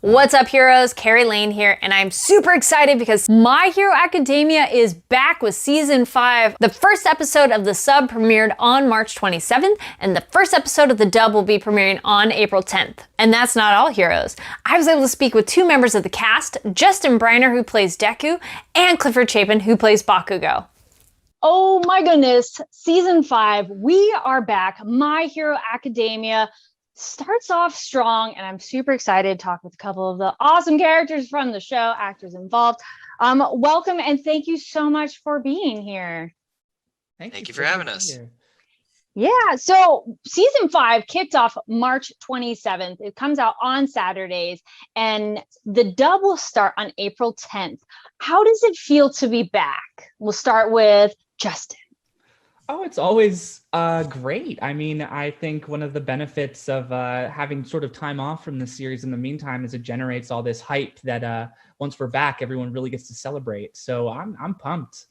What's up, heroes? Kari Lane here, and I'm super excited because My Hero Academia is back with season 5. The first episode of the sub premiered on March 27th, and the first episode of the dub will be premiering on April 10th. And that's not all, heroes. I was able to speak with 2 members of the cast, Justin Briner, who plays Deku, and Clifford Chapin, who plays Bakugo. Oh my goodness, season 5, we are back. My Hero Academia starts off strong, and I'm super excited to talk with a couple of the awesome characters from the show, actors involved. Welcome, and thank you so much for being here. Thank you for having us. Yeah, so season 5 kicked off March 27th. It comes out on Saturdays, and the dub will start on April 10th. How does it feel to be back? We'll start with Justin. Oh, it's always great. I mean, I think one of the benefits of having sort of time off from the series in the meantime is it generates all this hype that once we're back, everyone really gets to celebrate. So I'm pumped.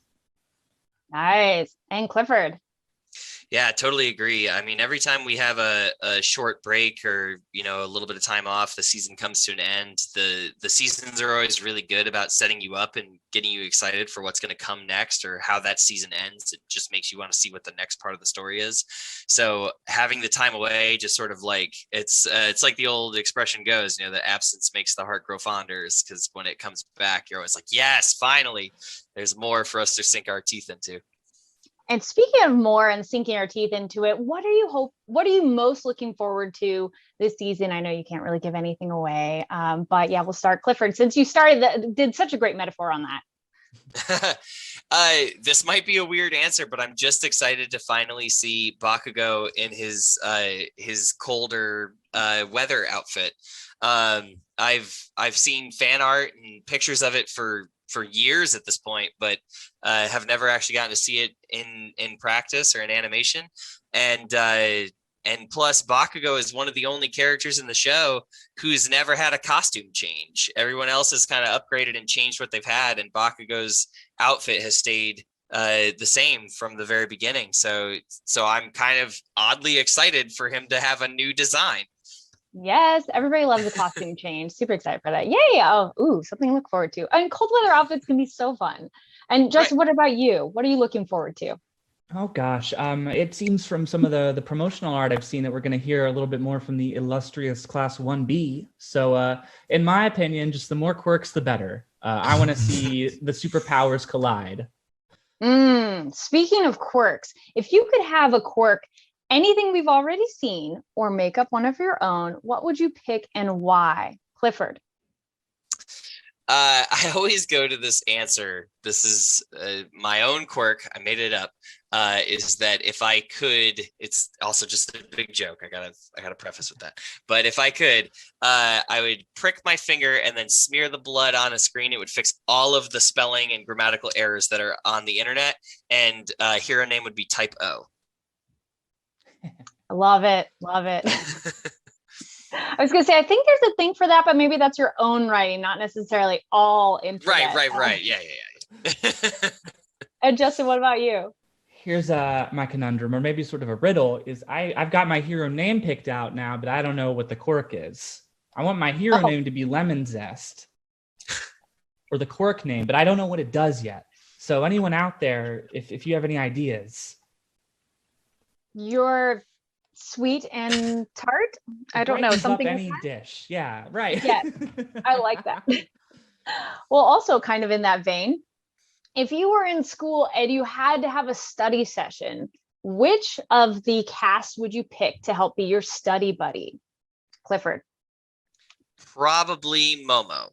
Nice. And Clifford. Yeah, totally agree. I mean, every time we have a short break or, a little bit of time off, the season comes to an end. The seasons are always really good about setting you up and getting you excited for what's going to come next or how that season ends. It just makes you want to see what the next part of the story is. So having the time away, just sort of like it's like the old expression goes, the absence makes the heart grow fonder, because when it comes back, you're always like, yes, finally, there's more for us to sink our teeth into. And speaking of more and sinking our teeth into it, what are you most looking forward to this season? I know you can't really give anything away, but yeah, we'll start. Clifford, since you did such a great metaphor on that. This might be a weird answer, but I'm just excited to finally see Bakugo in his colder weather outfit. I've seen fan art and pictures of it for years at this point, but have never actually gotten to see it in practice or in animation. And plus, Bakugo is one of the only characters in the show who's never had a costume change. Everyone else has kind of upgraded and changed what they've had, and Bakugo's outfit has stayed the same from the very beginning. So I'm kind of oddly excited for him to have a new design. Yes, everybody loves a costume change. Super excited for that. Yay! Oh, ooh, something to look forward to. And cold weather outfits can be so fun. And Justin, What about you? What are you looking forward to? Oh gosh, it seems from some of the promotional art I've seen that we're going to hear a little bit more from the illustrious Class 1B. So in my opinion, just the more quirks, the better. I want to see the superpowers collide. Speaking of quirks, if you could have a quirk, anything we've already seen, or make up one of your own, what would you pick and why? Clifford. I always go to this answer. This is my own quirk. I made it up. Is that if I could? It's also just a big joke. I gotta preface with that. But if I could, I would prick my finger and then smear the blood on a screen. It would fix all of the spelling and grammatical errors that are on the internet. And hero name would be Type O. Love it. I was gonna say, I think there's a thing for that, but maybe that's your own writing, not necessarily all internet. Right. Yeah. And Justin, what about you? Here's my conundrum, or maybe sort of a riddle, is I've got my hero name picked out now, but I don't know what the quirk is. I want my hero name to be Lemon Zest, or the quirk name, but I don't know what it does yet. So anyone out there, if you have any ideas. You're sweet and tart. I don't know, something. Any dish, yeah, right. Yeah, I like that. Well, also kind of in that vein, if you were in school and you had to have a study session, which of the cast would you pick to help be your study buddy? Clifford. Probably Momo.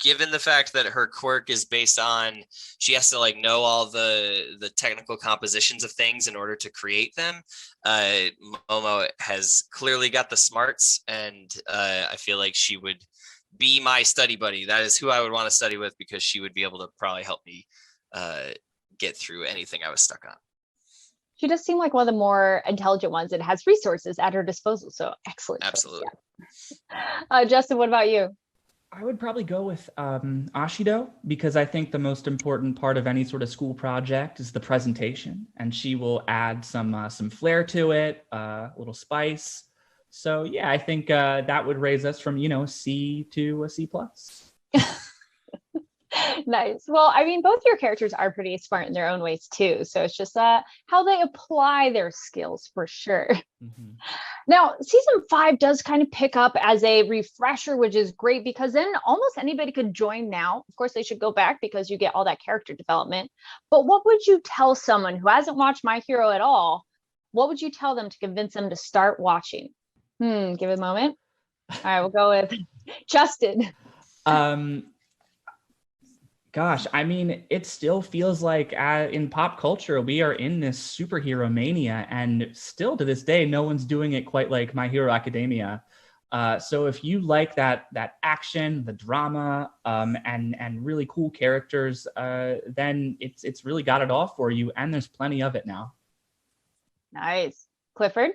Given the fact that her quirk is based on, she has to know all the technical compositions of things in order to create them. Momo has clearly got the smarts, and I feel like she would be my study buddy. That is who I would want to study with, because she would be able to probably help me get through anything I was stuck on. She does seem like one of the more intelligent ones and has resources at her disposal. So excellent. Absolutely. Yeah. Justin, what about you? I would probably go with Ashido, because I think the most important part of any sort of school project is the presentation, and she will add some flair to it, a little spice. So yeah, I think that would raise us from, C to a C plus. Nice. Well, I mean, both your characters are pretty smart in their own ways too. So it's just how they apply their skills for sure. Mm-hmm. Now, season 5 does kind of pick up as a refresher, which is great because then almost anybody could join now. Of course, they should go back because you get all that character development. But what would you tell someone who hasn't watched My Hero at all? What would you tell them to convince them to start watching? Give it a moment. All right, we'll go with Justin. Gosh, I mean, it still feels like in pop culture, we are in this superhero mania, and still to this day, no one's doing it quite like My Hero Academia. So if you like that action, the drama, and really cool characters, then it's really got it all for you, and there's plenty of it now. Nice. Clifford?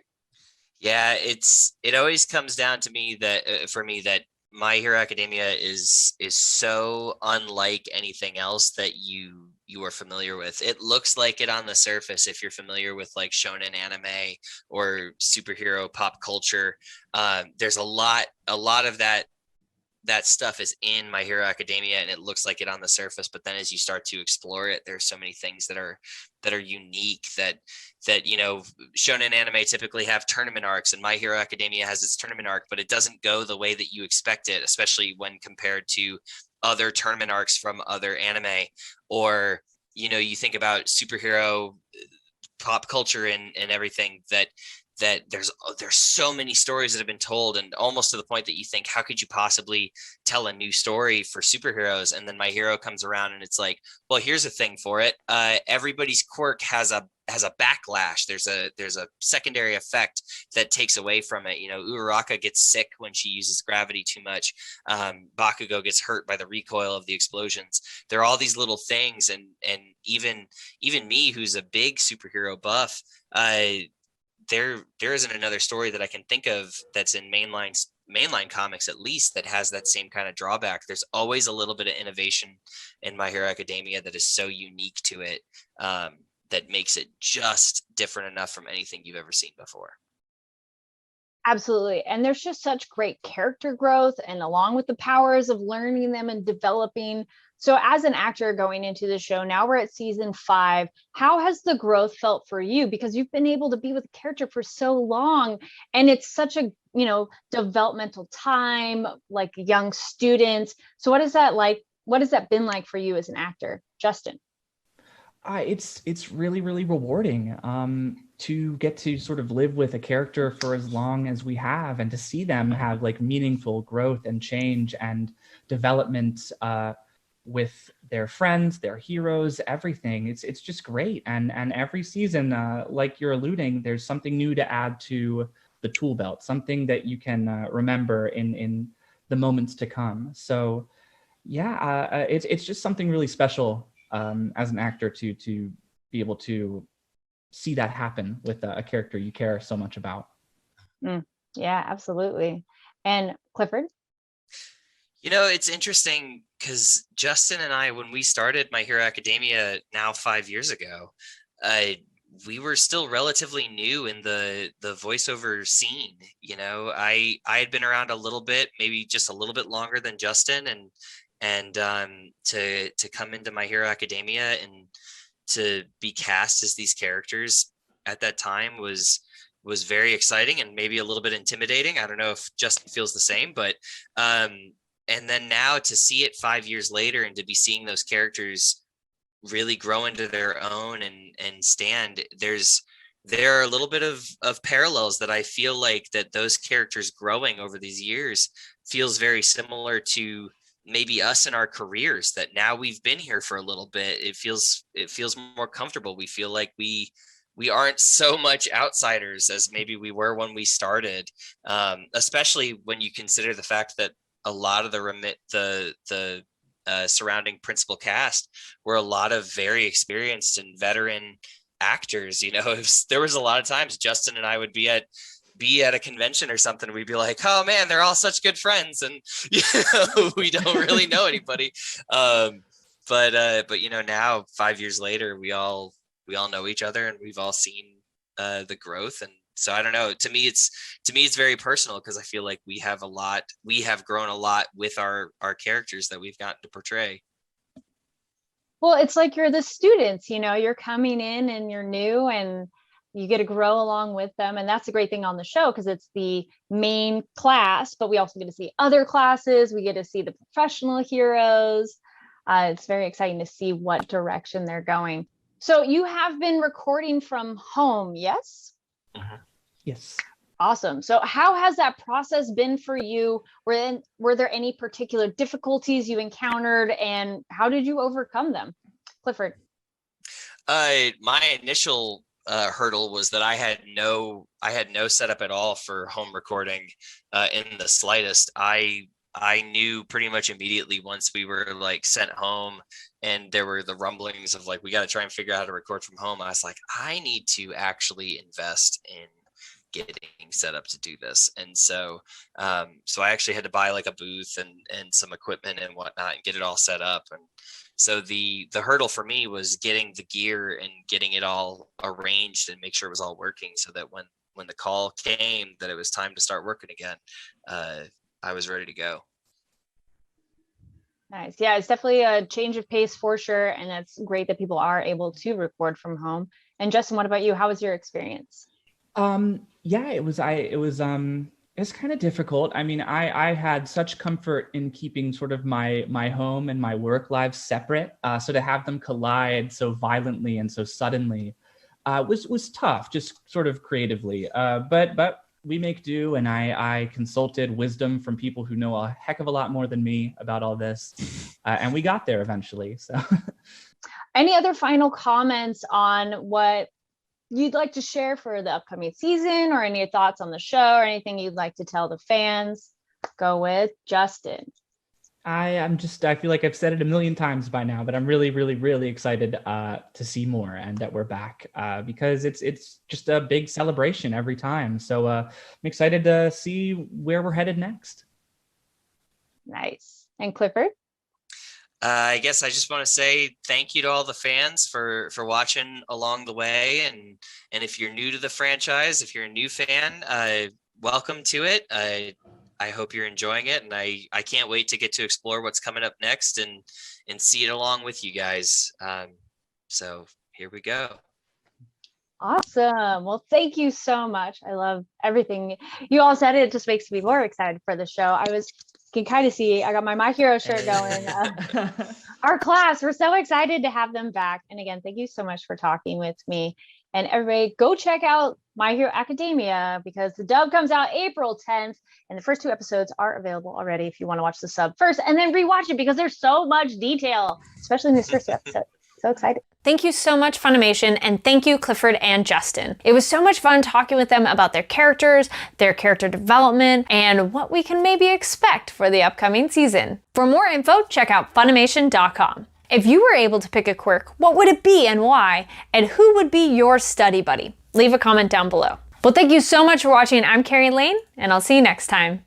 Yeah, it always comes down to me that for me that My Hero Academia is so unlike anything else that you are familiar with. It looks like it on the surface if you're familiar with like shonen anime or superhero pop culture. There's a lot of that stuff is in My Hero Academia, and it looks like it on the surface. But then as you start to explore it, there's so many things that are unique that shonen anime typically have tournament arcs, and My Hero Academia has its tournament arc, but it doesn't go the way that you expect it, especially when compared to other tournament arcs from other anime. Or you think about superhero pop culture and everything that there's so many stories that have been told, and almost to the point that you think, how could you possibly tell a new story for superheroes? And then My Hero comes around and it's like, well, here's a thing for it. Everybody's quirk has a backlash. There's a secondary effect that takes away from it. Uraraka gets sick when she uses gravity too much. Bakugo gets hurt by the recoil of the explosions. There are all these little things, and even me, who's a big superhero buff, there isn't another story that I can think of that's in mainline comics, at least, that has that same kind of drawback. There's always a little bit of innovation in My Hero Academia that is so unique to it, that makes it just different enough from anything you've ever seen before. Absolutely. And there's just such great character growth, and along with the powers of learning them and developing. So as an actor going into the show, now we're at season 5, how has the growth felt for you? Because you've been able to be with the character for so long, and it's such a, developmental time, like young students. So what is that like? What has that been like for you as an actor, Justin? It's really, really rewarding to get to sort of live with a character for as long as we have, and to see them have like meaningful growth and change and development with their friends, their heroes, everything. It's just great. And every season, like you're alluding, there's something new to add to the tool belt, something that you can remember in the moments to come. So yeah, it's just something really special as an actor to be able to see that happen with a character you care so much about. Yeah, absolutely. And Clifford? It's interesting because Justin and I, when we started My Hero Academia now 5 years ago, we were still relatively new in the voiceover scene. I had been around a little bit, maybe just a little bit longer than Justin, and to come into My Hero Academia and to be cast as these characters at that time was very exciting and maybe a little bit intimidating. I don't know if Justin feels the same, but and then now to see it 5 years later and to be seeing those characters really grow into their own and stand, there are a little bit of parallels that I feel like that those characters growing over these years feels very similar to maybe us in our careers, that now we've been here for a little bit. It feels more comfortable. We feel like we aren't so much outsiders as maybe we were when we started, especially when you consider the fact that a lot of the surrounding principal cast were a lot of very experienced and veteran actors. There was a lot of times Justin and I would be at a convention or something, we'd be like, oh man, they're all such good friends, and we don't really know anybody. But now 5 years later, we all know each other, and we've all seen the growth, and So I don't know. To me, it's very personal because I feel like we have grown a lot with our characters that we've gotten to portray. Well, it's like you're the students, you're coming in and you're new and you get to grow along with them. And that's the great thing on the show because it's the main class, but we also get to see other classes. We get to see the professional heroes. It's very exciting to see what direction they're going. So you have been recording from home, yes? Yes. Awesome. So how has that process been for you? Were there any particular difficulties you encountered and how did you overcome them? Clifford. My initial hurdle was that I had no setup at all for home recording in the slightest. I knew pretty much immediately once we were like sent home and there were the rumblings of like, we got to try and figure out how to record from home. I was like, I need to actually invest in getting set up to do this. And so I actually had to buy like a booth and some equipment and whatnot and get it all set up. And so the hurdle for me was getting the gear and getting it all arranged and make sure it was all working so that when the call came that it was time to start working again, I was ready to go. Nice. Yeah, it's definitely a change of pace for sure. And it's great that people are able to record from home. And Justin, what about you? How was your experience? Yeah, it was kind of difficult. I mean, I had such comfort in keeping sort of my home and my work lives separate. So to have them collide so violently and so suddenly was tough, just sort of creatively. But we make do, and I consulted wisdom from people who know a heck of a lot more than me about all this, and we got there eventually. So, any other final comments on what you'd like to share for the upcoming season, or any thoughts on the show, or anything you'd like to tell the fans? Go with Justin. I feel like I've said it a million times by now, but I'm really, really, really excited to see more and that we're back because it's just a big celebration every time. So I'm excited to see where we're headed next. Nice. And Clifford? I guess I just want to say thank you to all the fans for watching along the way. And if you're new to the franchise, if you're a new fan, welcome to it. I hope you're enjoying it, and I can't wait to get to explore what's coming up next and see it along with you guys. So here we go. Awesome. Well, thank you so much. I love everything you all said. It just makes me more excited for the show. Can kind of see, I got my Hero shirt going. Our class, we're so excited to have them back. And again, thank you so much for talking with me. And everybody go check out My Hero Academia because the dub comes out April 10th and the first 2 episodes are available already if you want to watch the sub first and then rewatch it because there's so much detail, especially in this first episode. So excited. Thank you so much, Funimation, and thank you, Clifford and Justin. It was so much fun talking with them about their characters, their character development, and what we can maybe expect for the upcoming season. For more info, check out Funimation.com. If you were able to pick a quirk, what would it be and why? And who would be your study buddy? Leave a comment down below. Well, thank you so much for watching. I'm Kari Lane, and I'll see you next time.